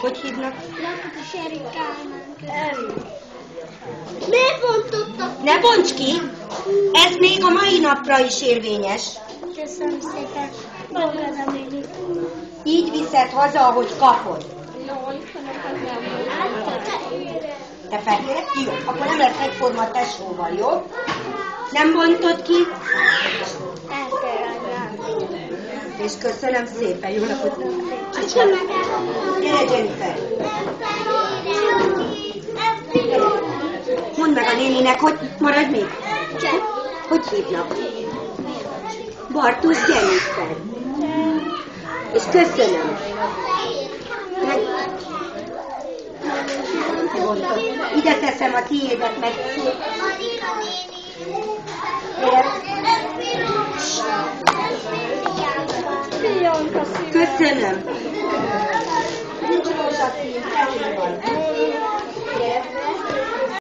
Hogy hívnak? Lakatos Erikálnánk. Miért bontottak? Ne bonts ki! Ez még a mai napra is érvényes. Köszönöm szépen. Fogadom én itt. Így viszed haza, ahogy kapod. Te fehér? Jó, akkor nem lesz egyforma tesóval, jó? Nem bontod ki? És köszönöm szépen, jó napot! Gyere, Jennifer! Mondd meg a néninek, hogy maradj még? Hogy hívnak? Bartusz Jennifer. És köszönöm. Ide teszem a tiédet, meg... Köszönöm.